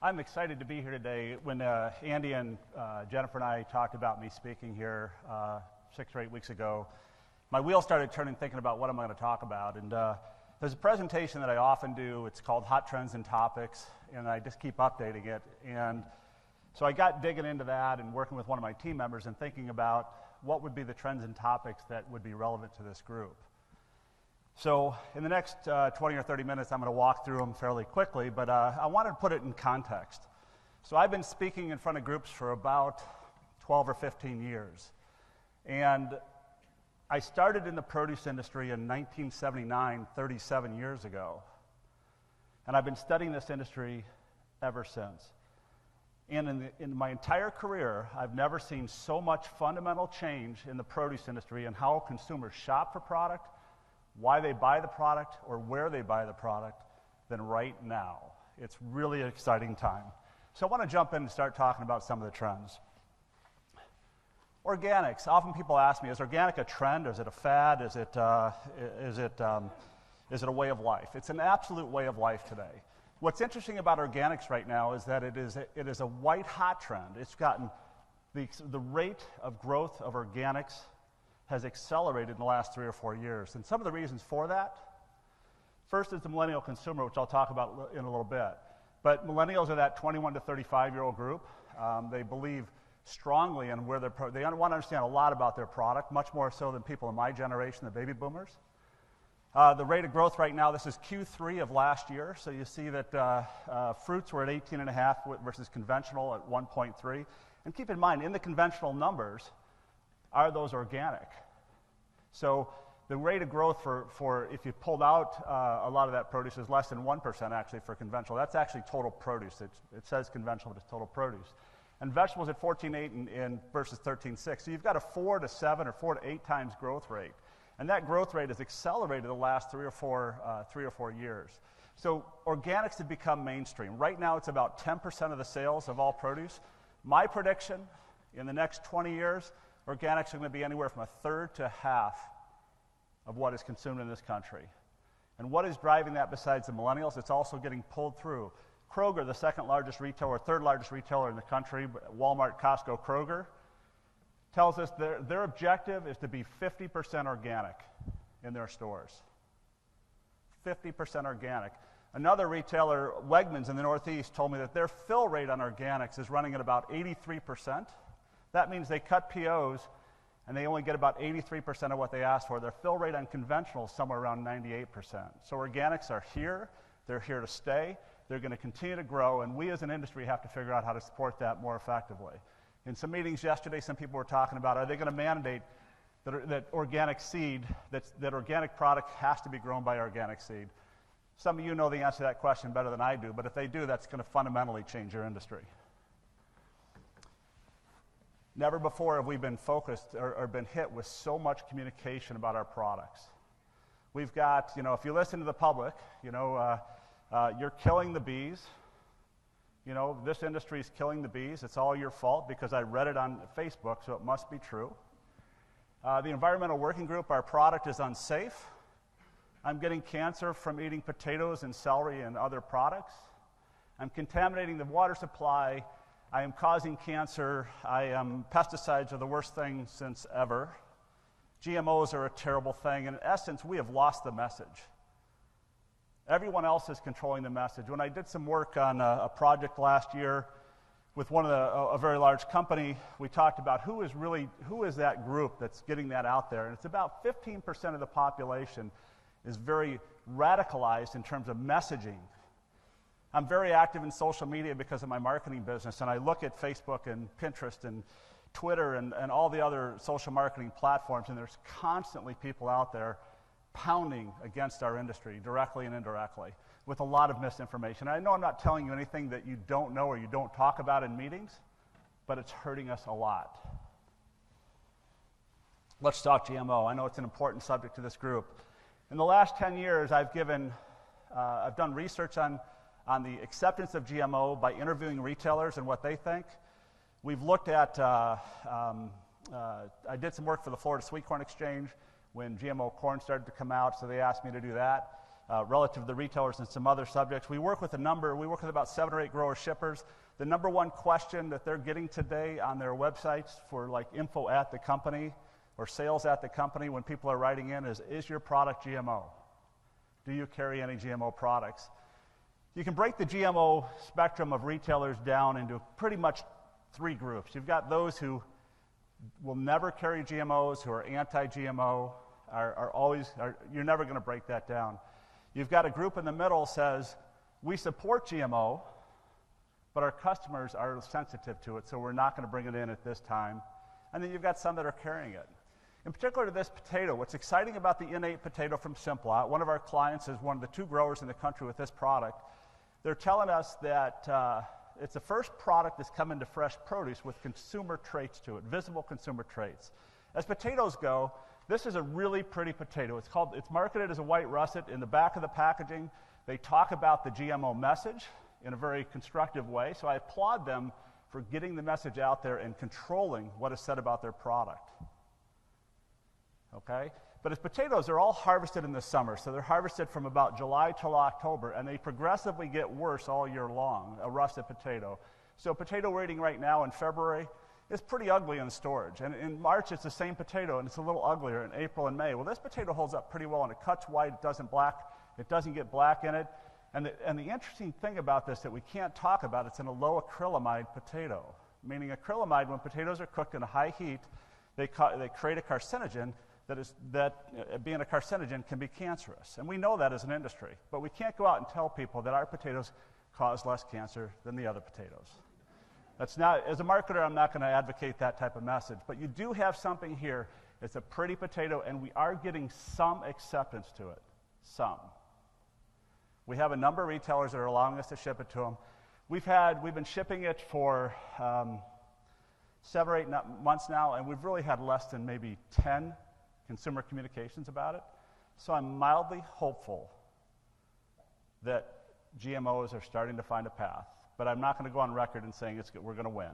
I'm excited to be here today. When Andy and Jennifer and I talked about me speaking here 6 or 8 weeks ago, my wheels started turning thinking about what I'm going to talk about. And there's a presentation that I often do. It's called Hot Trends and Topics, and I just keep updating it. And so I got digging into that and working with one of my team members and thinking about what would be the trends and topics that would be relevant to this group. So in the next 20 or 30 minutes, I'm going to walk through them fairly quickly, but I wanted to put it in context. So I've been speaking in front of groups for about 12 or 15 years. And I started in the produce industry in 1979, 37 years ago. And I've been studying this industry ever since. And in my entire career, I've never seen so much fundamental change in the produce industry and how consumers shop for product, why they buy the product, or where they buy the product than right now. It's really an exciting time. So I want to jump in and start talking about some of the trends. Organics. Often people ask me, is organic a trend? Is it a fad? Is it a way of life? It's an absolute way of life today. What's interesting about organics right now is that it is a white hot trend. It's gotten the rate of growth of organics has accelerated in the last 3 or 4 years. And some of the reasons for that, first is the millennial consumer, which I'll talk about in a little bit. But millennials are that 21 to 35-year-old group. They believe strongly in where they want to understand a lot about their product, much more so than people in my generation, the baby boomers. The rate of growth right now, this is Q3 of last year, so you see that fruits were at 18.5 versus conventional at 1.3. And keep in mind, in the conventional numbers, are those organic? So the rate of growth for if you pulled out a lot of that produce is less than 1% actually for conventional. That's actually total produce. It says conventional, but it's total produce. And vegetables at 14.8 and versus 13.6. So you've got a 4 to 7 or 4 to 8 times growth rate. And that growth rate has accelerated the last 3 or 4 years. So organics have become mainstream. Right now it's about 10% of the sales of all produce. My prediction, in the next 20 years, organics are going to be anywhere from a third to half of what is consumed in this country. And what is driving that besides the millennials? It's also getting pulled through. Kroger, the second largest retailer, third largest retailer in the country, Walmart, Costco, Kroger, tells us their objective is to be 50% organic in their stores. 50% organic. Another retailer, Wegmans in the Northeast, told me that their fill rate on organics is running at about 83%. That means they cut POs and they only get about 83% of what they asked for. Their fill rate on conventional is somewhere around 98%. So organics are here. They're here to stay. They're going to continue to grow, and we as an industry have to figure out how to support that more effectively. In some meetings yesterday, some people were talking about, are they going to mandate that organic seed, that organic product has to be grown by organic seed? Some of you know the answer to that question better than I do, but if they do, that's going to fundamentally change your industry. Never before have we been focused or been hit with so much communication about our products. We've got, if you listen to the public, you're killing the bees. This industry is killing the bees. It's all your fault because I read it on Facebook, so it must be true. The Environmental Working Group, our product is unsafe. I'm getting cancer from eating potatoes and celery and other products. I'm contaminating the water supply. I am causing cancer. Pesticides are the worst thing since ever. GMOs are a terrible thing. And in essence, we have lost the message. Everyone else is controlling the message. When I did some work on a project last year with a very large company, we talked about who is that group that's getting that out there. And it's about 15% of the population is very radicalized in terms of messaging. I'm very active in social media because of my marketing business, and I look at Facebook and Pinterest and Twitter and all the other social marketing platforms, and there's constantly people out there pounding against our industry, directly and indirectly, with a lot of misinformation. I know I'm not telling you anything that you don't know or you don't talk about in meetings, but it's hurting us a lot. Let's talk GMO. I know it's an important subject to this group. In the last 10 years, I've done research on the acceptance of GMO by interviewing retailers and what they think. We've looked at, I did some work for the Florida Sweet Corn Exchange when GMO corn started to come out, so they asked me to do that. relative to the retailers and some other subjects. We work with about 7 or 8 grower shippers. The number one question that they're getting today on their websites for like info at the company or sales at the company when people are writing in is your product GMO? Do you carry any GMO products? You can break the GMO spectrum of retailers down into pretty much 3 groups. You've got those who will never carry GMOs, who are anti-GMO, you're never going to break that down. You've got a group in the middle says, we support GMO, but our customers are sensitive to it, so we're not going to bring it in at this time. And then you've got some that are carrying it. In particular to this potato, what's exciting about the innate potato from Simplot, one of our clients is one of the 2 growers in the country with this product. They're telling us that it's the first product that's come into fresh produce with consumer traits to it, visible consumer traits. As potatoes go, this is a really pretty potato. It's marketed as a white russet. In the back of the packaging, they talk about the GMO message in a very constructive way, so I applaud them for getting the message out there and controlling what is said about their product. Okay? But as potatoes, they're all harvested in the summer, so they're harvested from about July till October, and they progressively get worse all year long, a russet potato. So potato we're eating right now in February is pretty ugly in storage. And in March, it's the same potato, and it's a little uglier in April and May. Well, this potato holds up pretty well, and it cuts white, it doesn't get black in it. And the interesting thing about this that we can't talk about, it's in a low acrylamide potato, meaning acrylamide, when potatoes are cooked in a high heat, they create a carcinogen that being a carcinogen can be cancerous. And we know that as an industry, but we can't go out and tell people that our potatoes cause less cancer than the other potatoes. That's not, as a marketer, I'm not going to advocate that type of message, but you do have something here. It's a pretty potato, and we are getting some acceptance to it. Some. We have a number of retailers that are allowing us to ship it to them. We've been shipping it for 7 or 8 months now, and we've really had less than maybe 10 consumer communications about it. So I'm mildly hopeful that GMOs are starting to find a path. But I'm not going to go on record and saying we're going to win.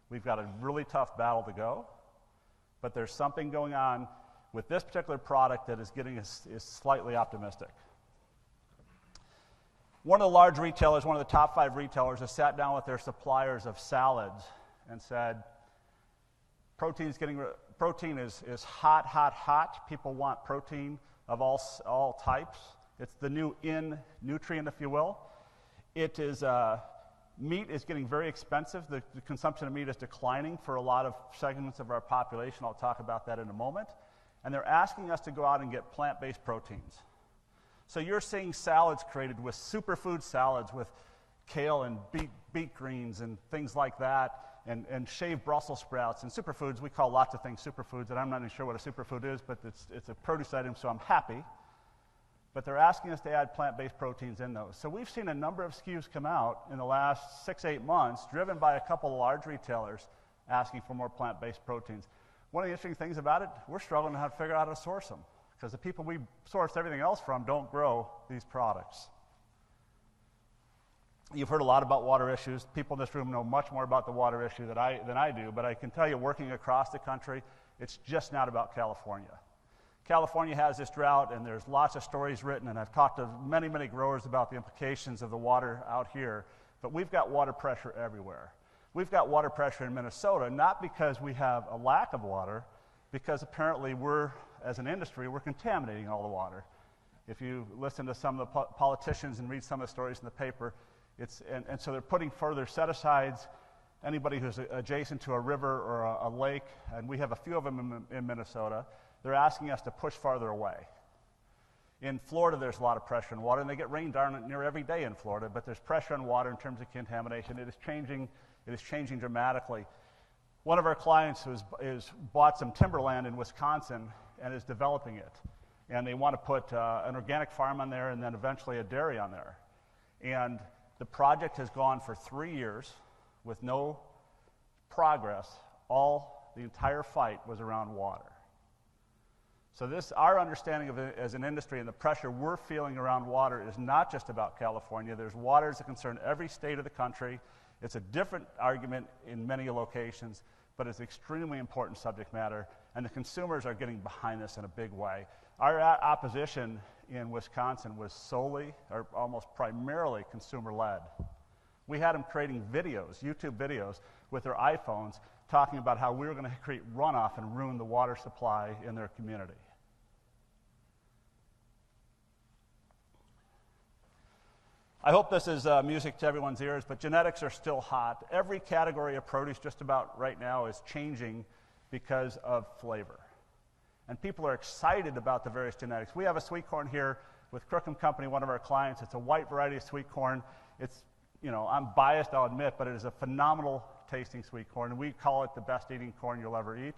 We've got a really tough battle to go, but there's something going on with this particular product that is getting us is slightly optimistic. One of the large retailers, one of the top 5 retailers, has sat down with their suppliers of salads and said, protein is hot, hot, hot. People want protein of all types. It's the new nutrient, if you will. It is meat is getting very expensive. The consumption of meat is declining for a lot of segments of our population. I'll talk about that in a moment. And they're asking us to go out and get plant-based proteins. So you're seeing salads created with superfood salads with kale and beet greens and things like that, and shaved Brussels sprouts and superfoods. We call lots of things superfoods, and I'm not even sure what a superfood is, but it's a produce item, so I'm happy. But they're asking us to add plant-based proteins in those. So we've seen a number of SKUs come out in the last 6-8 months, driven by a couple of large retailers asking for more plant-based proteins. One of the interesting things about it, we're struggling to figure out how to source them, because the people we source everything else from don't grow these products. You've heard a lot about water issues. People in this room know much more about the water issue than I do, but I can tell you, working across the country, it's just not about California. California has this drought, and there's lots of stories written, and I've talked to many, many growers about the implications of the water out here, but we've got water pressure everywhere. We've got water pressure in Minnesota, not because we have a lack of water, because apparently as an industry, we're contaminating all the water. If you listen to some of the politicians and read some of the stories in the paper, and so they're putting further set-asides. Anybody who's adjacent to a river or a lake, and we have a few of them in Minnesota, they're asking us to push farther away. In Florida, there's a lot of pressure in water, and they get rain darn near every day in Florida, but there's pressure on water in terms of contamination. It is changing dramatically. One of our clients is bought some timberland in Wisconsin and is developing it. And they want to put an organic farm on there and then eventually a dairy on there. And the project has gone for 3 years with no progress. The entire fight was around water. So our understanding of it as an industry and the pressure we're feeling around water is not just about California. There's waters that concern every state of the country. It's a different argument in many locations, but it's extremely important subject matter, and the consumers are getting behind this in a big way. Our opposition in Wisconsin was solely, or almost primarily, consumer-led. We had them creating videos, YouTube videos, with their iPhones, talking about how we were going to create runoff and ruin the water supply in their community. I hope this is music to everyone's ears, but genetics are still hot. Every category of produce just about right now is changing because of flavor. And people are excited about the various genetics. We have a sweet corn here with Crookham Company, one of our clients. It's a white variety of sweet corn. It's, you know, I'm biased, I'll admit, but it is a phenomenal tasting sweet corn, and we call it the best eating corn you'll ever eat.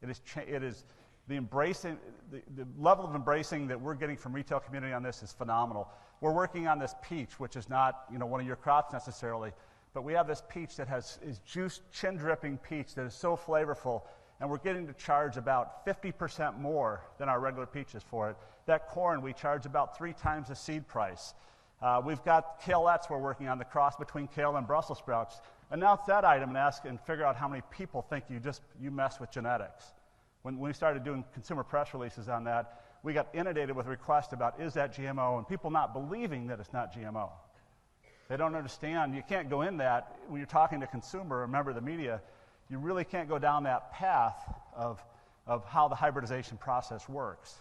It is the level of embracing that we're getting from retail community on this is phenomenal. We're working on this peach, which is not, you know, one of your crops necessarily, but we have this peach that is juice, chin-dripping peach that is so flavorful, and we're getting to charge about 50% more than our regular peaches for it. That corn, we charge about 3 times the seed price. We've got kalettes we're working on, the cross between kale and Brussels sprouts. Announce that item and figure out how many people think you mess with genetics. When we started doing consumer press releases on that, we got inundated with requests about, is that GMO, and people not believing that it's not GMO. They don't understand. You can't go in that. When you're talking to consumer, a member of the media, you really can't go down that path of how the hybridization process works.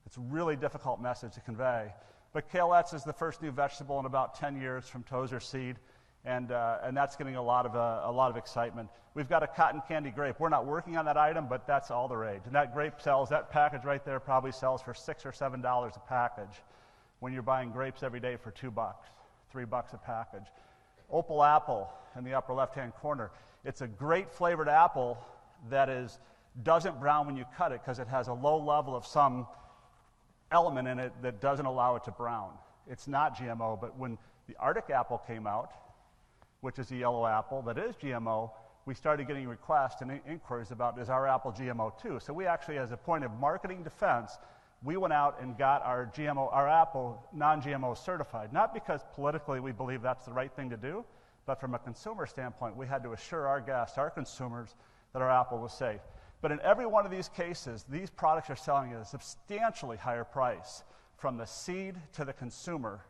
It's a really difficult message to convey. But kalettes is the first new vegetable in about 10 years from Tozer seed, and that's getting a lot of excitement. We've got a cotton candy grape. We're not working on that item, but that's all the rage. And that grape sells, that package right there probably sells for $6 or $7 a package when you're buying grapes every day for $2, $3 a package. Opal apple in the upper left-hand corner. It's a great flavored apple that doesn't brown when you cut it because it has a low level of some element in it that doesn't allow it to brown. It's not GMO, but when the Arctic apple came out, which is a yellow apple that is GMO, we started getting requests and inquiries about, is our apple GMO too? So we actually, as a point of marketing defense, we went out and got our apple non-GMO certified, not because politically we believe that's the right thing to do, but from a consumer standpoint, we had to assure our guests, our consumers, that our apple was safe. But in every one of these cases, these products are selling at a substantially higher price from the seed to the consumer,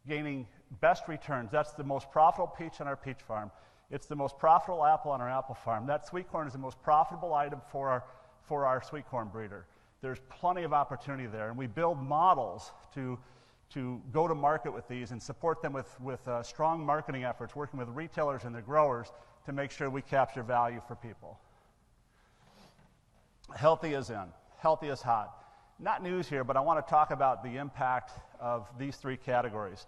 gaining best returns. That's the most profitable peach on our peach farm. It's the most profitable apple on our apple farm. That sweet corn is the most profitable item for our sweet corn breeder. There's plenty of opportunity there, and we build models to go to market with these and support them with strong marketing efforts, working with retailers and the growers to make sure we capture value for people. Healthy is in. Healthy is hot. Not news here, but I want to talk about the impact of these 3 categories.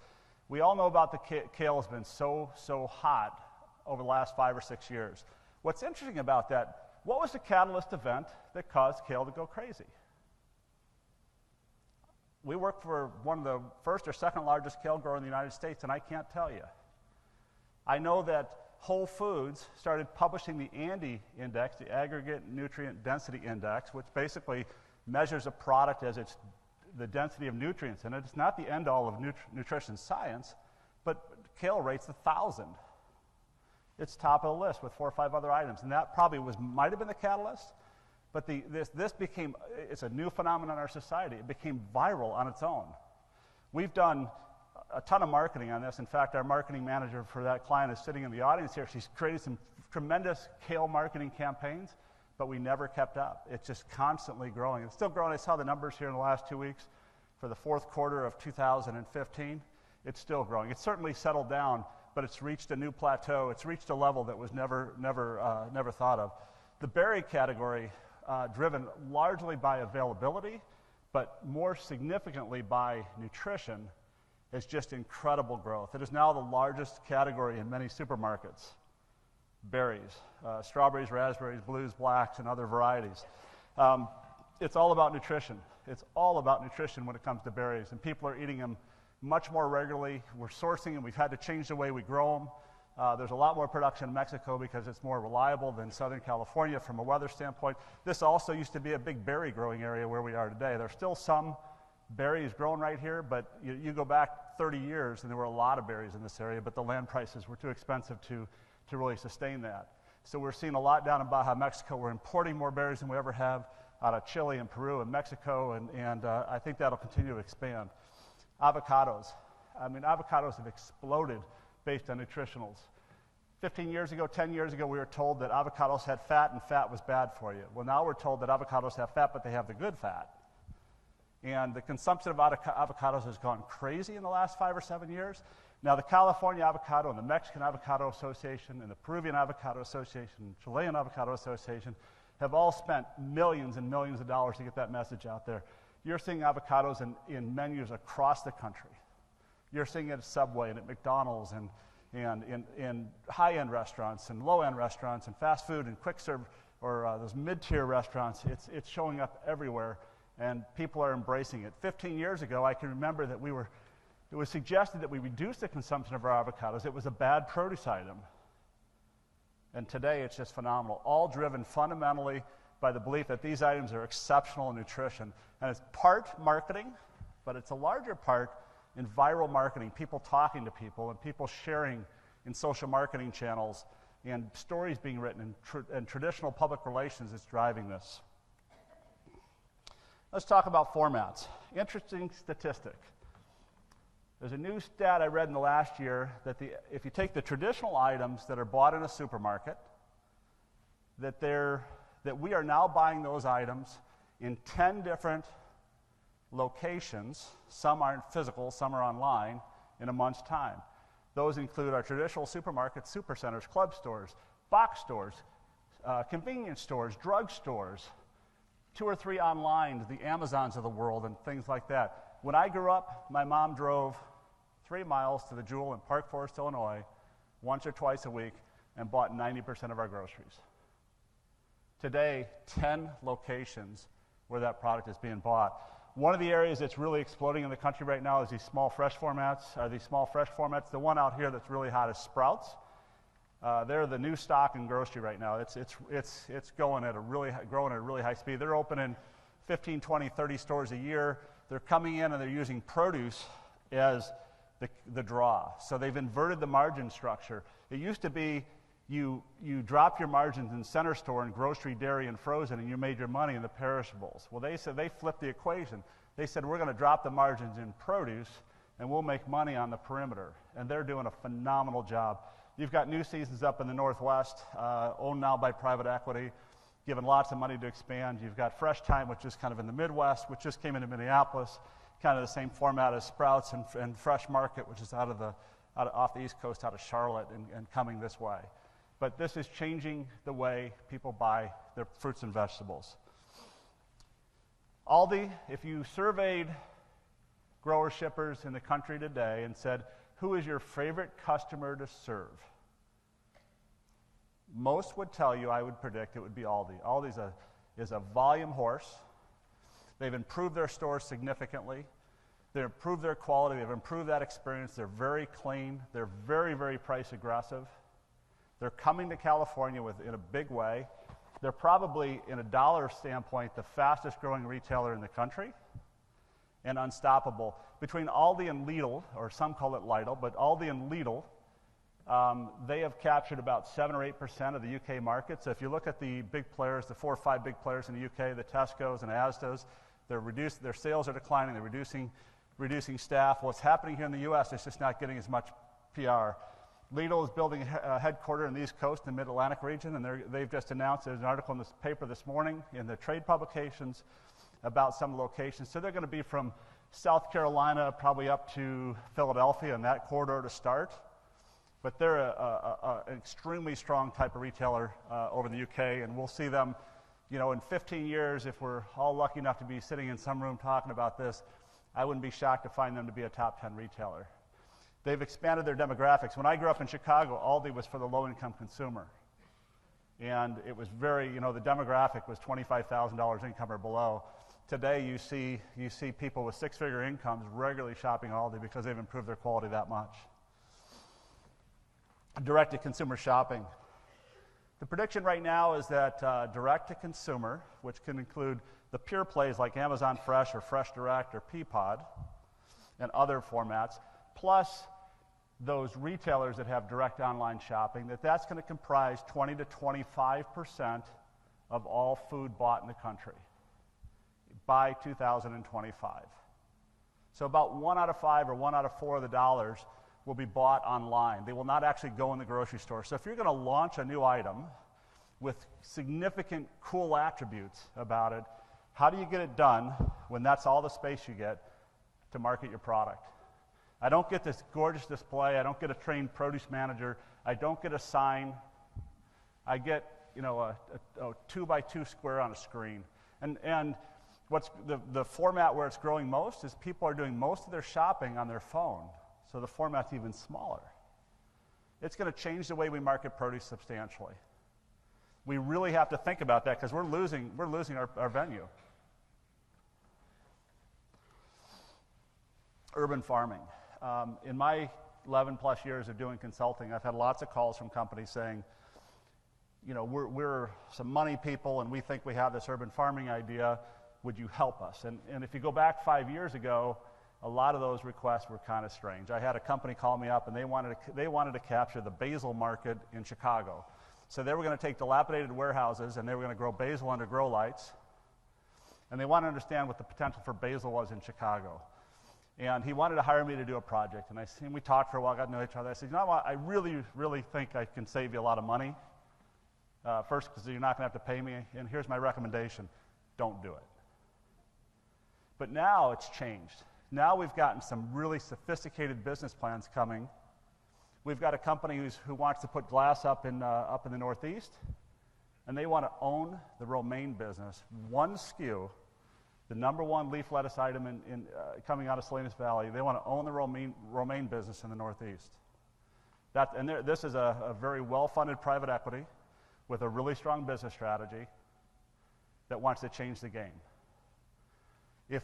We all know about the kale has been so hot over the last 5 or 6 years. What's interesting about that, what was the catalyst event that caused kale to go crazy? We work for one of the first or second largest kale grower in the United States, and I can't tell you. I know that Whole Foods started publishing the ANDI index, the Aggregate Nutrient Density Index, which basically measures a product as the density of nutrients in it. It's not the end-all of nutrition science, but kale rates 1,000. It's top of the list with 4 or 5 other items, and that probably might have been the catalyst, but this became, it's a new phenomenon in our society. It became viral on its own. We've done a ton of marketing on this. In fact, our marketing manager for that client is sitting in the audience here. She's created some tremendous kale marketing campaigns, but we never kept up. It's just constantly growing. It's still growing. I saw the numbers here in the last 2 weeks for the 4th quarter of 2015. It's still growing. It's certainly settled down, but it's reached a new plateau. It's reached a level that was never thought of. The berry category, driven largely by availability, but more significantly by nutrition, is just incredible growth. It is now the largest category in many supermarkets. Berries, strawberries, raspberries, blues, blacks, and other varieties. It's all about nutrition. It's all about nutrition when it comes to berries, and people are eating them much more regularly. We're sourcing them. We've had to change the way we grow them. There's a lot more production in Mexico because it's more reliable than Southern California from a weather standpoint. This also used to be a big berry growing area where we are today. There's still some berries grown right here, but you go back 30 years and there were a lot of berries in this area, but the land prices were too expensive to really sustain that. So we're seeing a lot down in Baja, Mexico. We're importing more berries than we ever have. out of Chile and Peru and Mexico, and I think that'll continue to expand. Avocados. I mean, avocados have exploded based on nutritionals. 15 years ago, 10 years ago, we were told that avocados had fat and fat was bad for you. Well, now we're told that avocados have fat, but they have the good fat. And the consumption of avocados has gone crazy in the last 5 or 7 years. Now, the California Avocado and the Mexican Avocado Association and the Peruvian Avocado Association and Chilean Avocado Association have all spent millions and millions of dollars to get that message out there. You're seeing avocados in menus across the country. You're seeing it at Subway and at McDonald's and in high-end restaurants and low-end restaurants and fast food and quick serve or those mid-tier restaurants. It's showing up everywhere, and people are embracing it. 15 years ago, I can remember that it was suggested that we reduce the consumption of our avocados. It was a bad produce item. And today, it's just phenomenal, all driven fundamentally by the belief that these items are exceptional in nutrition. And it's part marketing, but it's a larger part in viral marketing, people talking to people and people sharing in social marketing channels and stories being written and traditional public relations is driving this. Let's talk about formats. Interesting statistic. There's a new stat I read in the last year that if you take the traditional items that are bought in a supermarket, that we are now buying those items in 10 different locations. Some aren't physical, some are online, in a month's time. Those include our traditional supermarkets, supercenters, club stores, box stores, convenience stores, drug stores, 2 or 3 online, the Amazons of the world, and things like that. When I grew up, my mom drove 3 miles to the Jewel in Park Forest, Illinois, once or twice a week, and bought 90% of our groceries. Today, 10 locations where that product is being bought. One of the areas that's really exploding in the country right now is these small fresh formats. The one out here that's really hot is Sprouts. They're the new stock in grocery right now. It's growing at a really high speed. They're opening 15, 20, 30 stores a year. They're coming in and they're using produce as the draw. So they've inverted the margin structure. It used to be you drop your margins in center store in grocery, dairy, and frozen, and you made your money in the perishables. Well, they said they flipped the equation. They said, we're going to drop the margins in produce, and we'll make money on the perimeter. And they're doing a phenomenal job. You've got New Seasons up in the Northwest, owned now by private equity, given lots of money to expand. You've got Fresh Time, which is kind of in the Midwest, which just came into Minneapolis, kind of the same format as Sprouts and Fresh Market, which is off the East Coast, out of Charlotte, and coming this way. But this is changing the way people buy their fruits and vegetables. Aldi, if you surveyed grower shippers in the country today and said, who is your favorite customer to serve? Most would tell you, I would predict, it would be Aldi. Aldi is a volume horse. They've improved their stores significantly. They've improved their quality. They've improved that experience. They're very clean. They're very, very price aggressive. They're coming to California in a big way. They're probably, in a dollar standpoint, the fastest growing retailer in the country and unstoppable. Between Aldi and Lidl, or some call it Lidl, but Aldi and Lidl, they have captured about 7 or 8% of the UK market. So if you look at the big players, the 4 or 5 big players in the UK, the Tesco's and ASTA's, their sales are declining, they're reducing staff. What's happening here in the US is just not getting as much PR. Lidl is building a headquarters in the East Coast, in the Mid-Atlantic region, and they've just announced, there's an article in this paper this morning in the trade publications about some locations. So they're going to be from South Carolina probably up to Philadelphia in that corridor to start. But they're an extremely strong type of retailer over in the UK, and we'll see them, in 15 years, if we're all lucky enough to be sitting in some room talking about this, I wouldn't be shocked to find them to be a top 10 retailer. They've expanded their demographics. When I grew up in Chicago, Aldi was for the low-income consumer. And it was the demographic was $25,000 income or below. Today, you see people with 6-figure incomes regularly shopping Aldi because they've improved their quality that much. Direct-to-consumer shopping. The prediction right now is that direct-to-consumer, which can include the pure plays like Amazon Fresh or Fresh Direct or Peapod and other formats, plus those retailers that have direct online shopping, that's going to comprise 20 to 25% of all food bought in the country. by 2025. So about 1 out of 5 or 1 out of 4 of the dollars will be bought online. They will not actually go in the grocery store. So if you're going to launch a new item with significant cool attributes about it, how do you get it done when that's all the space you get to market your product? I don't get this gorgeous display. I don't get a trained produce manager. I don't get a sign. I get, a 2x2 square on a screen. And what's the format where it's growing most is people are doing most of their shopping on their phone. So the format's even smaller. It's going to change the way we market produce substantially. We really have to think about that because we're losing our venue. Urban farming. In my 11 plus years of doing consulting, I've had lots of calls from companies saying, we're some money people and we think we have this urban farming idea. Would you help us? And if you go back 5 years ago, a lot of those requests were kind of strange. I had a company call me up and they wanted to capture the basil market in Chicago. So they were going to take dilapidated warehouses and they were going to grow basil under grow lights. And they wanted to understand what the potential for basil was in Chicago. And he wanted to hire me to do a project. And we talked for a while, got to know each other. I said, you know what, I really, really think I can save you a lot of money. First, because you're not going to have to pay me. And here's my recommendation. Don't do it. But now it's changed. Now we've gotten some really sophisticated business plans coming. We've got a company who wants to put glass up in the Northeast, and they want to own the romaine business. One SKU, the number one leaf lettuce item coming out of Salinas Valley. They want to own the romaine business in the Northeast. This is a very well-funded private equity with a really strong business strategy that wants to change the game. If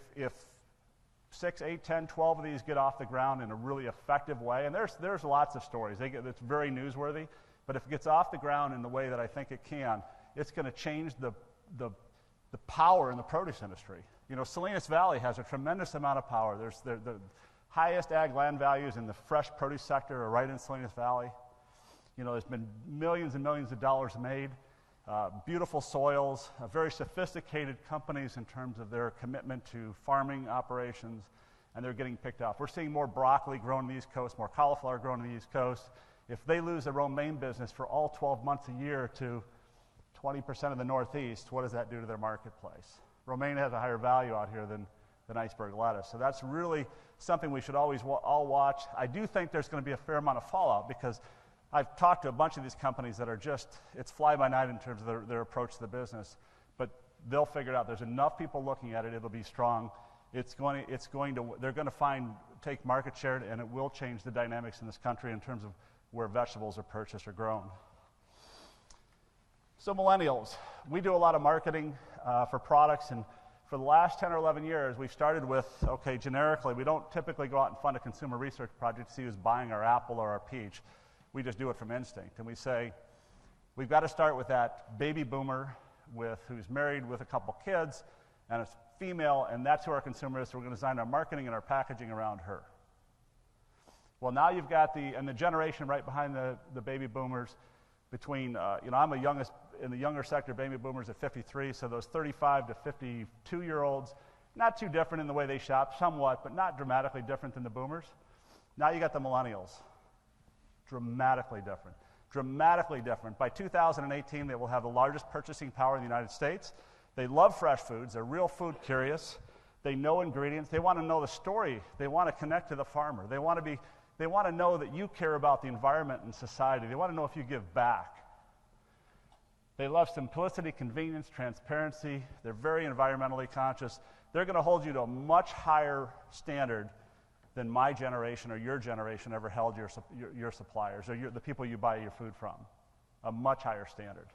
6, 8, 10, 12 of these get off the ground in a really effective way, and there's lots of stories. It's very newsworthy, but if it gets off the ground in the way that I think it can, it's going to change the power in the produce industry. Salinas Valley has a tremendous amount of power. The highest ag land values in the fresh produce sector are right in Salinas Valley. There's been millions and millions of dollars made. Beautiful soils, very sophisticated companies in terms of their commitment to farming operations, and they're getting picked up. We're seeing more broccoli grown on the East Coast, more cauliflower grown on the East Coast. If they lose the romaine business for all 12 months a year to 20% of the Northeast, what does that do to their marketplace? Romaine has a higher value out here than iceberg lettuce. So that's really something we should always all watch. I do think there's going to be a fair amount of fallout because I've talked to a bunch of these companies that are it's fly-by-night in terms of their approach to the business, but they'll figure it out. There's enough people looking at it, it'll be strong. They're going to take market share, and it will change the dynamics in this country in terms of where vegetables are purchased or grown. So millennials, we do a lot of marketing for products, and for the last 10 or 11 years, we've started with, generically, we don't typically go out and fund a consumer research project to see who's buying our apple or our peach. We just do it from instinct. And we say, we've got to start with that baby boomer who's married with a couple kids, and it's female, and that's who our consumer is, so we're going to design our marketing and our packaging around her. Well, now you've got the generation right behind the baby boomers between, I'm in the younger sector, baby boomers at 53, so those 35 to 52-year-olds, not too different in the way they shop, somewhat, but not dramatically different than the boomers. Now you got the millennials. Dramatically different. Dramatically different. By 2018, they will have the largest purchasing power in the United States. They love fresh foods. They're real food curious. They know ingredients. They want to know the story. They want to connect to the farmer. They want to know that you care about the environment and society. They want to know if you give back. They love simplicity, convenience, transparency. They're very environmentally conscious. They're going to hold you to a much higher standard than my generation or your generation ever held your suppliers or the people you buy your food from. A much higher standard.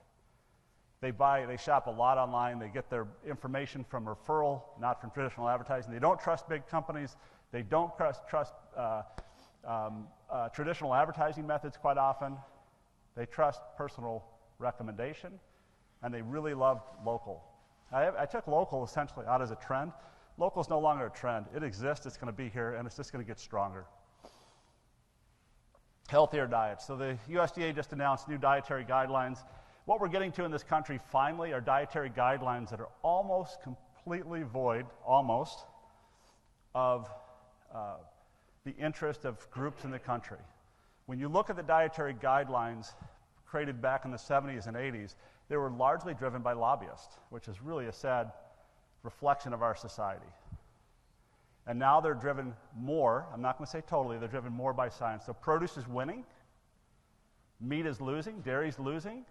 They shop a lot online. They get their information from referral, not from traditional advertising. They don't trust big companies. They don't trust traditional advertising methods quite often. They trust personal recommendation, and they really love local. I took local essentially out as a trend. Local is no longer a trend. It exists, it's going to be here, and it's just going to get stronger. Healthier diets. So the USDA just announced new dietary guidelines. What we're getting to in this country finally are dietary guidelines that are almost completely void, almost, of the interest of groups in the country. When you look at the dietary guidelines created back in the 70s and 80s, they were largely driven by lobbyists, which is really a sad reflection of our society. And now they're driven more, I'm not going to say totally, they're driven more by science. So produce is winning, meat is losing, dairy's losing.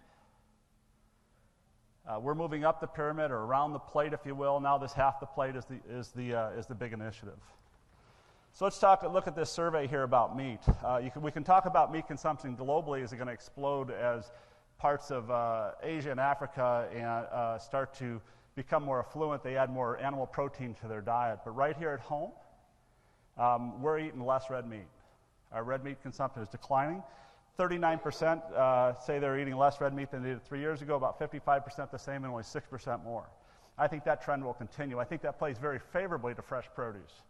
We're moving up the pyramid or around the plate, if you will. Now this half the plate is the big initiative. So let's look at this survey here about meat. We can talk about meat consumption globally. Is it going to explode as parts of Asia and Africa start to become more affluent? They add more animal protein to their diet. But right here at home, we're eating less red meat. Our red meat consumption is declining. 39% say they're eating less red meat than they did 3 years ago, about 55% the same, and only 6% more. I think that trend will continue. I think that plays very favorably to fresh produce,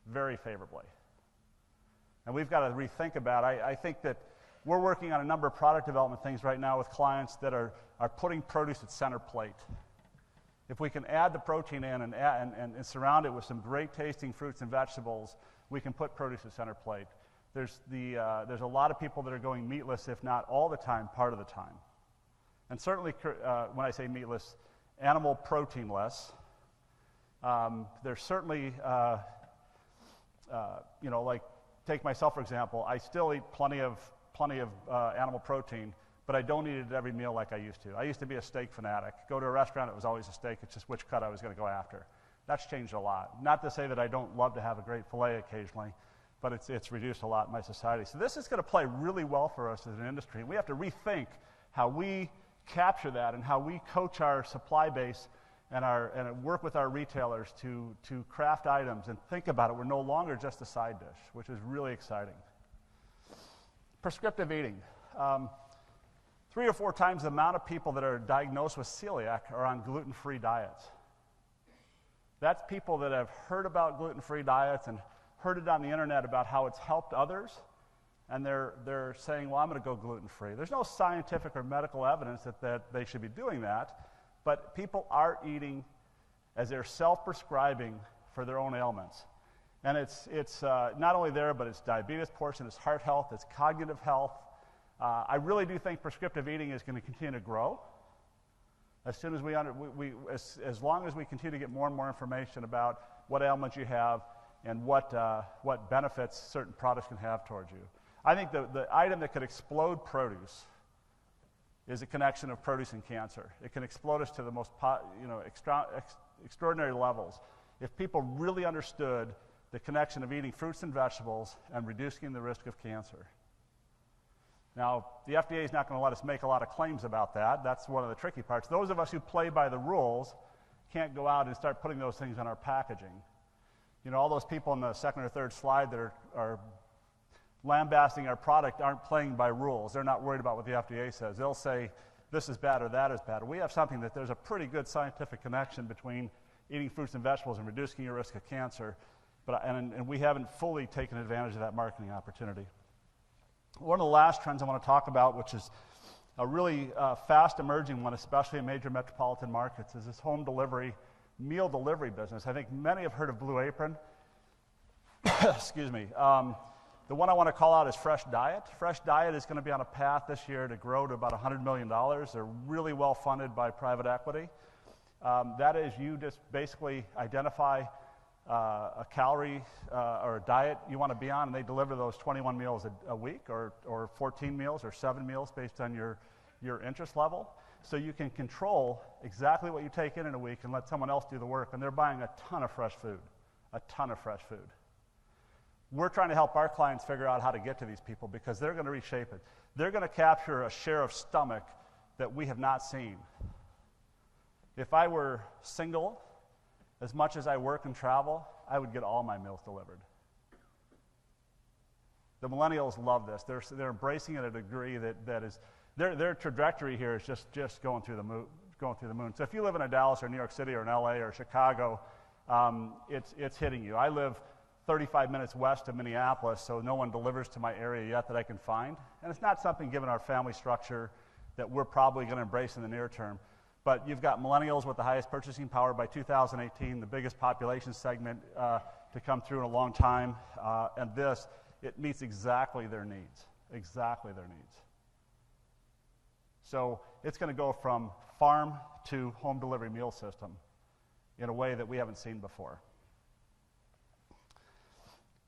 very favorably. And we've got to rethink about it. I think that we're working on a number of product development things right now with clients that are putting produce at center plate. If we can add the protein in and surround it with some great tasting fruits and vegetables, we can put produce at center plate. There's a lot of people that are going meatless, if not all the time, part of the time. And certainly, when I say meatless, animal protein less. There's certainly, like take myself for example. I still eat plenty of animal protein, but I don't eat it at every meal like I used to. I used to be a steak fanatic. Go to a restaurant, it was always a steak. It's just which cut I was going to go after. That's changed a lot. Not to say that I don't love to have a great filet occasionally, but it's reduced a lot in my society. So this is going to play really well for us as an industry. We have to rethink how we capture that and how we coach our supply base and work with our retailers to craft items and think about it. We're no longer just a side dish, which is really exciting. Prescriptive eating. 3 or 4 times the amount of people that are diagnosed with celiac are on gluten-free diets. That's people that have heard about gluten-free diets and heard it on the internet about how it's helped others, and they're saying, well, I'm going to go gluten-free. There's no scientific or medical evidence that they should be doing that, but people are eating as they're self-prescribing for their own ailments. And it's not only there, but it's diabetes portion, it's heart health, it's cognitive health. I really do think prescriptive eating is going to continue to grow. As soon as as long as we continue to get more and more information about what ailments you have and what benefits certain products can have towards you. I think the item that could explode produce is a connection of produce and cancer. It can explode us to the most extraordinary levels. If people really understood the connection of eating fruits and vegetables and reducing the risk of cancer. Now, the FDA is not going to let us make a lot of claims about that. That's one of the tricky parts. Those of us who play by the rules can't go out and start putting those things on our packaging. You know, all those people in the second or third slide that are lambasting our product aren't playing by rules. They're not worried about what the FDA says. They'll say, this is bad or that is bad. We have something that there's a pretty good scientific connection between eating fruits and vegetables and reducing your risk of cancer, and we haven't fully taken advantage of that marketing opportunity. One of the last trends I want to talk about, which is a really fast emerging one, especially in major metropolitan markets, is this home delivery, meal delivery business. I think many have heard of Blue Apron. Excuse me. The one I want to call out is Fresh Diet. Fresh Diet is going to be on a path this year to grow to about $100 million. They're really well funded by private equity. That is, you just basically identify a calorie or a diet you want to be on, and they deliver those 21 meals a week or 14 meals or 7 meals based on your interest level. So you can control exactly what you take in a week and let someone else do the work, and they're buying a ton of fresh food, a ton of fresh food. We're trying to help our clients figure out how to get to these people because they're going to reshape it. They're going to capture a share of stomach that we have not seen. If I were single, as much as I work and travel, I would get all my meals delivered. The millennials love this. They're embracing it at a degree that is, their trajectory here is just going through the moon. So if you live in a Dallas or New York City or in LA or Chicago, it's hitting you. I live 35 minutes west of Minneapolis, so no one delivers to my area yet that I can find. And it's not something, given our family structure, that we're probably going to embrace in the near term. But you've got millennials with the highest purchasing power by 2018, the biggest population segment to come through in a long time, and it meets exactly their needs, So it's going to go from farm to home delivery meal system in a way that we haven't seen before.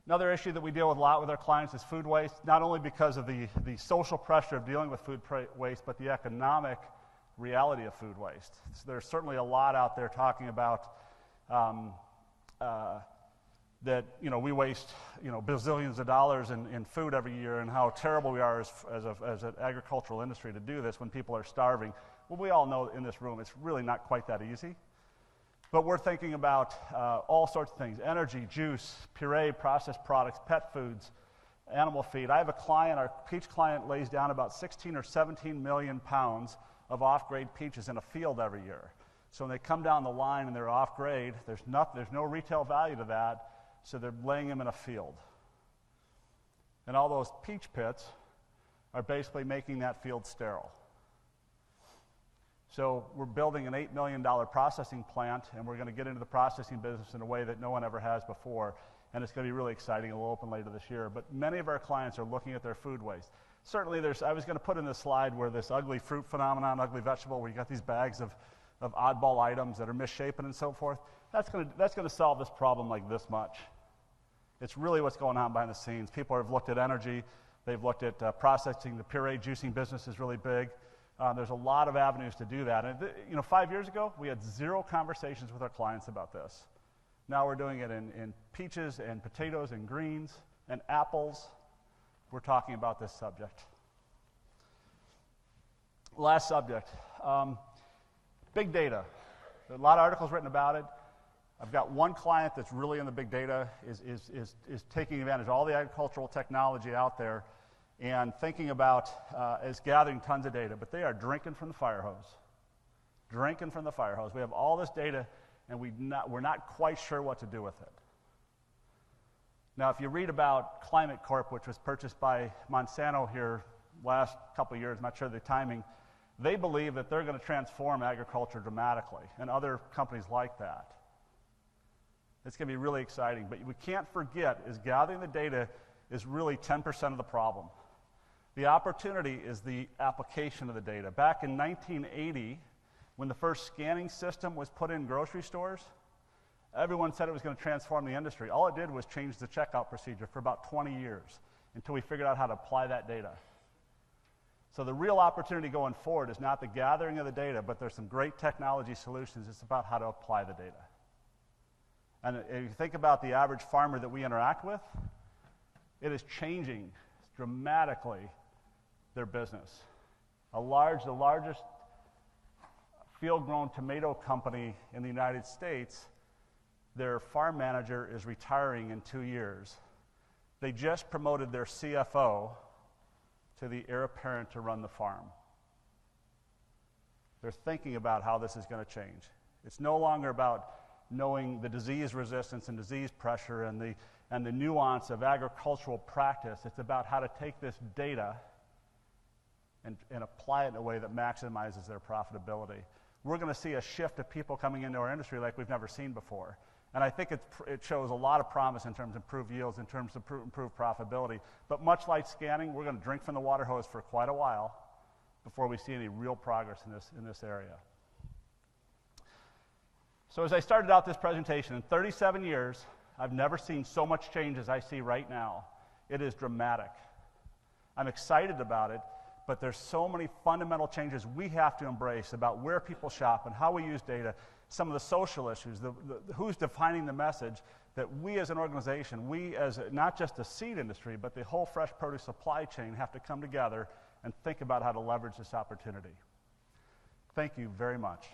Another issue that we deal with a lot with our clients is food waste, not only because of the social pressure of dealing with food waste, but the economic reality of food waste. So there's certainly a lot out there talking about that we waste bazillions of dollars in food every year, and how terrible we are as an agricultural industry to do this when people are starving. Well, we all know in this room it's really not quite that easy. But we're thinking about all sorts of things: energy, juice, puree, processed products, pet foods, animal feed. I have a client, our peach client lays down about 16 or 17 million pounds of off-grade peaches in a field every year. So when they come down the line and they're off-grade, there's no retail value to that, so they're laying them in a field. And all those peach pits are basically making that field sterile. So we're building an $8 million processing plant, and we're going to get into the processing business in a way that no one ever has before, and it's going to be really exciting, and we'll open later this year. But many of our clients are looking at their food waste. Certainly I was going to put in this slide where this ugly fruit phenomenon, ugly vegetable, where you got these bags of oddball items that are misshapen and so forth. That's going to solve this problem like this much. It's really what's going on behind the scenes. People have looked at energy. They've looked at processing. The puree juicing business is really big. There's a lot of avenues to do that. And 5 years ago, we had 0 conversations with our clients about this. Now we're doing it in peaches and potatoes and greens and apples. We're talking about this subject. Last subject, big data. There are a lot of articles written about it. I've got one client that's really in the big data, is taking advantage of all the agricultural technology out there and thinking about is gathering tons of data, but they are drinking from the fire hose. We have all this data, and we're not quite sure what to do with it. Now, if you read about Climate Corp, which was purchased by Monsanto here last couple of years, I'm not sure the timing, they believe that they're going to transform agriculture dramatically, and other companies like that. It's going to be really exciting, but we can't forget is gathering the data is really 10% of the problem. The opportunity is the application of the data. Back in 1980, when the first scanning system was put in grocery stores, everyone said it was going to transform the industry. All it did was change the checkout procedure for about 20 years until we figured out how to apply that data. So the real opportunity going forward is not the gathering of the data, but there's some great technology solutions. It's about how to apply the data. And if you think about the average farmer that we interact with, it is changing dramatically their business. The largest field-grown tomato company in the United States, their farm manager is retiring in 2 years. They just promoted their CFO to the heir apparent to run the farm. They're thinking about how this is going to change. It's no longer about knowing the disease resistance and disease pressure and the nuance of agricultural practice. It's about how to take this data and apply it in a way that maximizes their profitability. We're going to see a shift of people coming into our industry like we've never seen before. And I think it shows a lot of promise in terms of improved yields, in terms of improved profitability. But much like scanning, we're going to drink from the water hose for quite a while before we see any real progress in this area. So as I started out this presentation, in 37 years, I've never seen so much change as I see right now. It is dramatic. I'm excited about it, but there's so many fundamental changes we have to embrace about where people shop and how we use data, some of the social issues, who's defining the message, that we as an organization, we as not just the seed industry, but the whole fresh produce supply chain have to come together and think about how to leverage this opportunity. Thank you very much.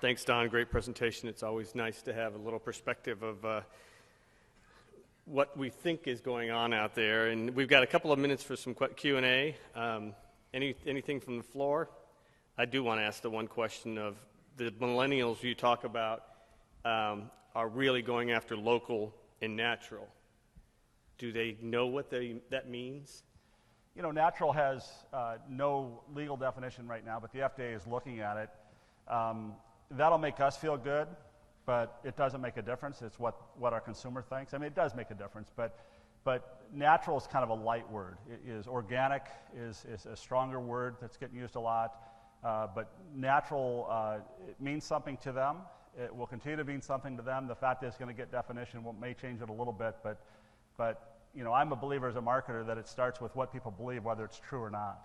Thanks, Don. Great presentation. It's always nice to have a little perspective of what we think is going on out there. And we've got a couple of minutes for some Q&A. Anything from the floor? I do want to ask the one question of the millennials you talk about are really going after local and natural. Do they know what that means? Natural has no legal definition right now, but the FDA is looking at it. That'll make us feel good, but it doesn't make a difference. It's what our consumer thinks. I mean, it does make a difference, but natural is kind of a light word. Organic is a stronger word that's getting used a lot, but natural, it means something to them. It will continue to mean something to them. The fact that it's going to get definition may change it a little bit, but I'm a believer as a marketer that it starts with what people believe, whether it's true or not.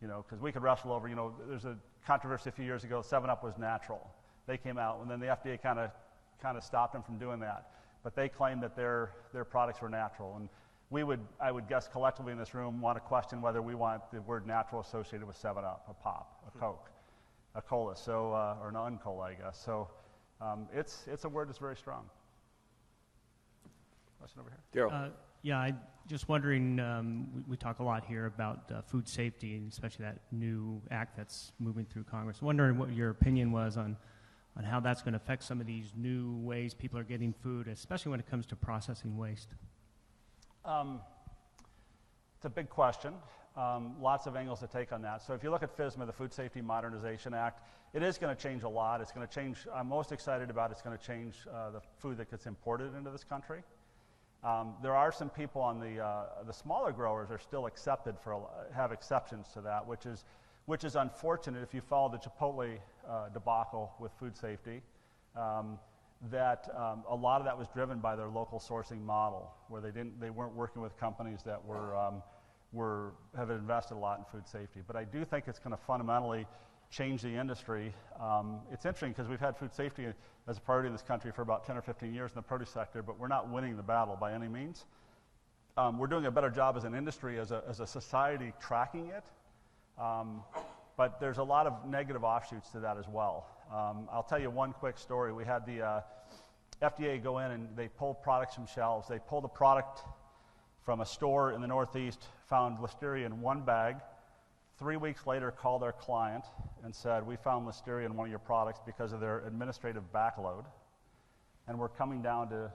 Because we could wrestle over, there's a controversy a few years ago, 7-Up was natural. They came out, and then the FDA kind of stopped them from doing that. But they claimed that their products were natural. And I would guess collectively in this room, want to question whether we want the word natural associated with 7-Up, a Pop, a Coke, a Cola, or an Uncola, I guess. So it's a word that's very strong. Question over here. Daryl. Yeah, I just wondering, we talk a lot here about food safety, and especially that new act that's moving through Congress. Wondering what your opinion was on how that's going to affect some of these new ways people are getting food, especially when it comes to processing waste. It's a big question. Lots of angles to take on that. So if you look at FSMA, the Food Safety Modernization Act, it is going to change a lot. It's going to change, I'm most excited about it's going to change the food that gets imported into this country. There are some people on the smaller growers are still have exceptions to that, which is unfortunate. If you follow the Chipotle debacle with food safety, that a lot of that was driven by their local sourcing model, where they weren't working with companies that have invested a lot in food safety. But I do think it's going to fundamentally change the industry. It's interesting because we've had food safety as a priority in this country for about 10 or 15 years in the produce sector, but we're not winning the battle by any means. We're doing a better job as an industry, as a society, tracking it. But there's a lot of negative offshoots to that as well. I'll tell you one quick story. We had the FDA go in and they pulled products from shelves. They pulled a product from a store in the Northeast, found Listeria in one bag. 3 weeks later, called our client and said, we found Listeria in one of your products because of their administrative backload, and we're coming down to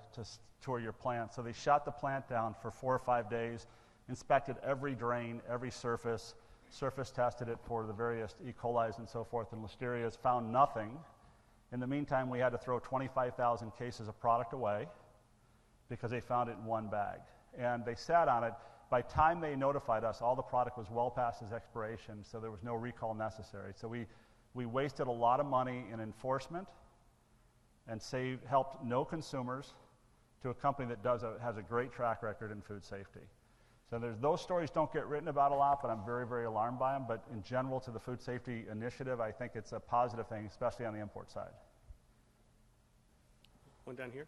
tour your plant. So they shut the plant down for 4 or 5 days, inspected every drain, every surface tested it for the various E. coli's and so forth, and Listeria's, found nothing. In the meantime, we had to throw 25,000 cases of product away because they found it in one bag. And they sat on it. By the time they notified us, all the product was well past its expiration, so there was no recall necessary. So we wasted a lot of money in enforcement and helped no consumers to a company that has a great track record in food safety. So those stories don't get written about a lot, but I'm very, very alarmed by them. But in general, to the food safety initiative, I think it's a positive thing, especially on the import side. One down here.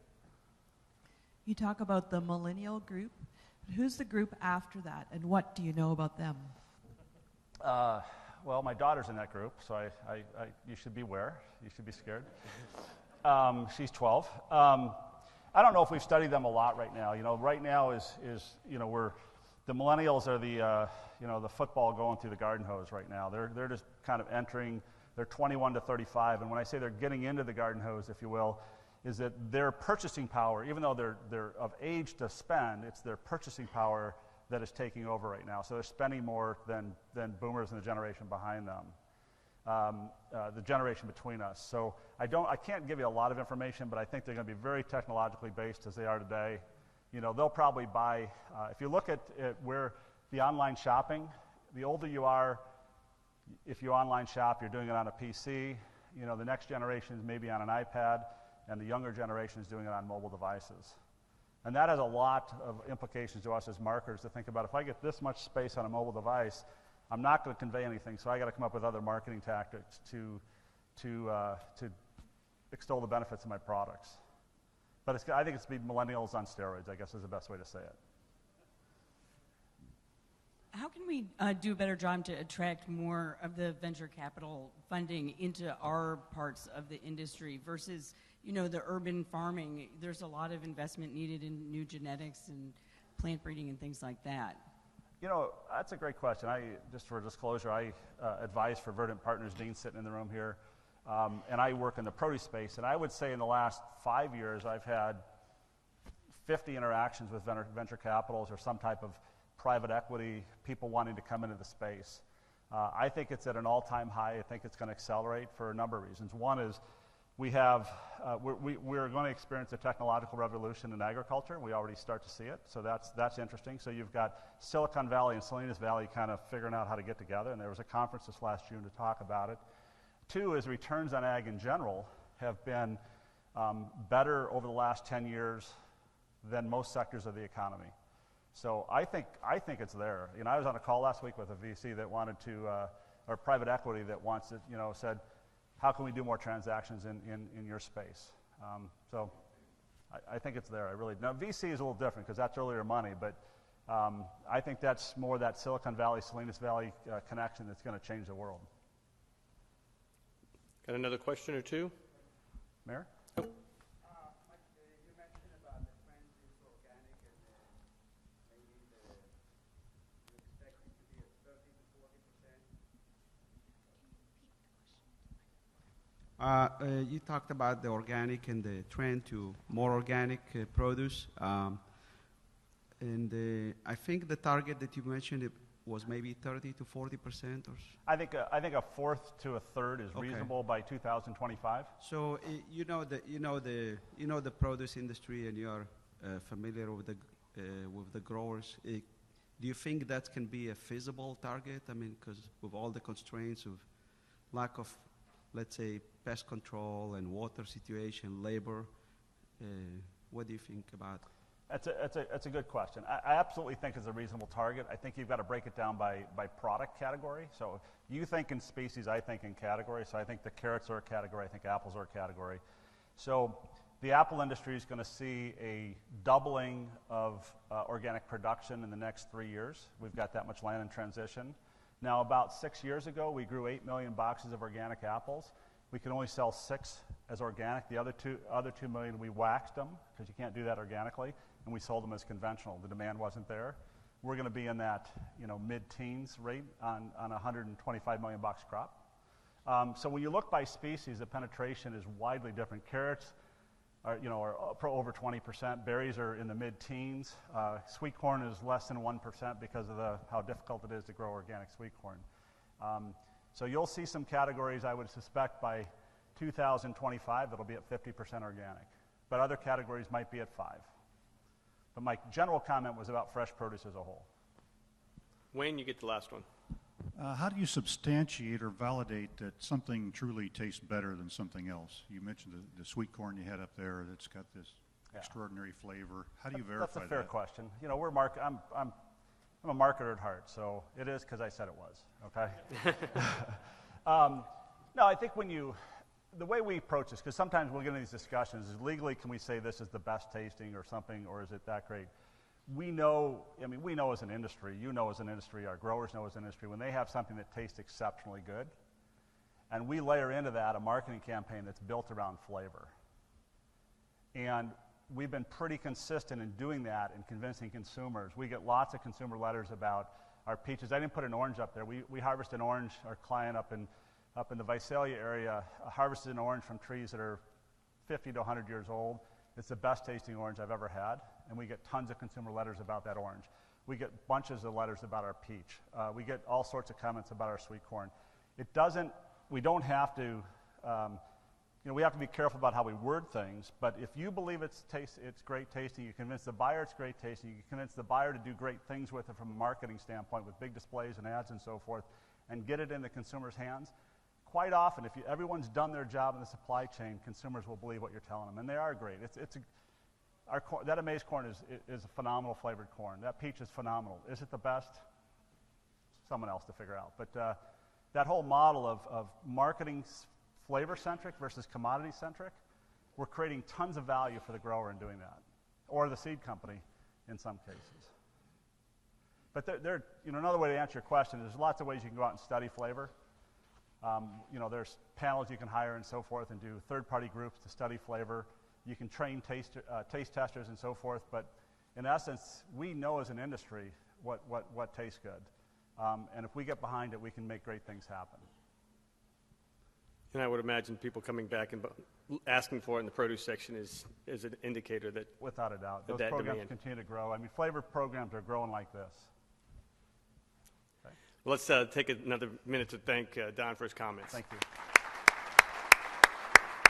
You talk about the millennial group. Who's the group after that, and what do you know about them? Well, my daughter's in that group, so you should beware. You should be scared. She's 12. I don't know if we've studied them a lot right now. Right now the millennials are the football going through the garden hose right now. They're just kind of entering. They're 21 to 35, and when I say they're getting into the garden hose, if you will, is that their purchasing power, even though they're of age to spend, it's their purchasing power that is taking over right now. So they're spending more than boomers and the generation behind them, the generation between us. So I can't give you a lot of information, but I think they're going to be very technologically based as they are today. They'll probably buy, if you look at where the online shopping, the older you are, if you online shop, you're doing it on a PC. The next generation is maybe on an iPad, and the younger generation is doing it on mobile devices. And that has a lot of implications to us as marketers to think about. If I get this much space on a mobile device, I'm not going to convey anything, so I got to come up with other marketing tactics to extol the benefits of my products. But I think it's be millennials on steroids, I guess is the best way to say it. How can we do a better job to attract more of the venture capital funding into our parts of the industry versus, the urban farming? There's a lot of investment needed in new genetics and plant breeding and things like that. That's a great question. Just for disclosure, I advise for Verdant Partners. Dean's sitting in the room here. And I work in the produce space. And I would say in the last 5 years, I've had 50 interactions with venture capitals or some type of private equity, people wanting to come into the space. I think it's at an all-time high. I think it's going to accelerate for a number of reasons. One is we're going to experience a technological revolution in agriculture. We already start to see it, so that's interesting. So you've got Silicon Valley and Salinas Valley kind of figuring out how to get together, and there was a conference this last June to talk about it. Two is returns on ag in general have been better over the last 10 years than most sectors of the economy. So I think it's there. You know, I was on a call last week with a VC that wanted to, or private equity that wants to, you know, said, how can we do more transactions in your space? So I think it's there. Now VC is a little different because that's earlier money, but I think that's more that Silicon Valley, Salinas Valley connection that's going to change the world. Got another question or two? Mayor? Mike, you mentioned about the trend is organic and maybe you expect it to be at 30 to 40%. You talked about the organic and the trend to more organic produce. And I think the target that you mentioned was maybe 30 to 40% or I think a fourth to a third is reasonable by 2025. So you know the produce industry, and you are familiar with the growers. Do you think that can be a feasible target? I mean, because with all the constraints of lack of, let's say, pest control and water situation, labor, what do you think about? That's a good question. I absolutely think it's a reasonable target. I think you've got to break it down by product category. So you think in species, I think in category. So I think the carrots are a category. I think apples are a category. So the apple industry is going to see a doubling of organic production in the next 3 years. We've got that much land in transition. Now, about 6 years ago, we grew 8 million boxes of organic apples. We could only sell 6 as organic. The other 2 million, we waxed them because you can't do that organically, and we sold them as conventional. The demand wasn't there. We're going to be in that, mid-teens rate on a 125 million box crop. So when you look by species, the penetration is widely different. Carrots are over 20%. Berries are in the mid-teens. Sweet corn is less than 1% because of how difficult it is to grow organic sweet corn. So you'll see some categories, I would suspect, by 2025 that'll be at 50% organic. But other categories might be at 5%. But my general comment was about fresh produce as a whole. Wayne, you get the last one. How do you substantiate or validate that something truly tastes better than something else? You mentioned the sweet corn you had up there that's got this extraordinary flavor. How do you verify that? That's a fair question. I'm a marketer at heart, so it is because I said it was, okay? No, I think the way we approach this, because sometimes we'll get into these discussions, is legally can we say this is the best tasting or something, or is it that great? We know as an industry, as an industry, our growers know as an industry, when they have something that tastes exceptionally good, and we layer into that a marketing campaign that's built around flavor. And we've been pretty consistent in doing that and convincing consumers. We get lots of consumer letters about our peaches. I didn't put an orange up there. We harvest an orange. Our client up in the Visalia area harvested an orange from trees that are 50 to 100 years old. It's the best tasting orange I've ever had, and we get tons of consumer letters about that orange. We get bunches of letters about our peach. We get all sorts of comments about our sweet corn. We don't have to, we have to be careful about how we word things, but if you believe it's great tasting, you convince the buyer it's great tasting, you convince the buyer to do great things with it from a marketing standpoint with big displays and ads and so forth, and get it in the consumer's hands, quite often, if everyone's done their job in the supply chain, consumers will believe what you're telling them, and they are great. That Amaze corn is a phenomenal flavored corn. That peach is phenomenal. Is it the best? Someone else to figure out. But that whole model of marketing flavor-centric versus commodity-centric, we're creating tons of value for the grower in doing that, or the seed company in some cases. But another way to answer your question is there's lots of ways you can go out and study flavor. There's panels you can hire and so forth and do third-party groups to study flavor. You can train taste testers and so forth. But in essence, we know as an industry what tastes good. And if we get behind it, we can make great things happen. And I would imagine people coming back and asking for it in the produce section is an indicator that... Without a doubt. Those that programs demand. continue to grow. I mean, flavor programs are growing like this. Let's take another minute to thank Don for his comments. Thank you.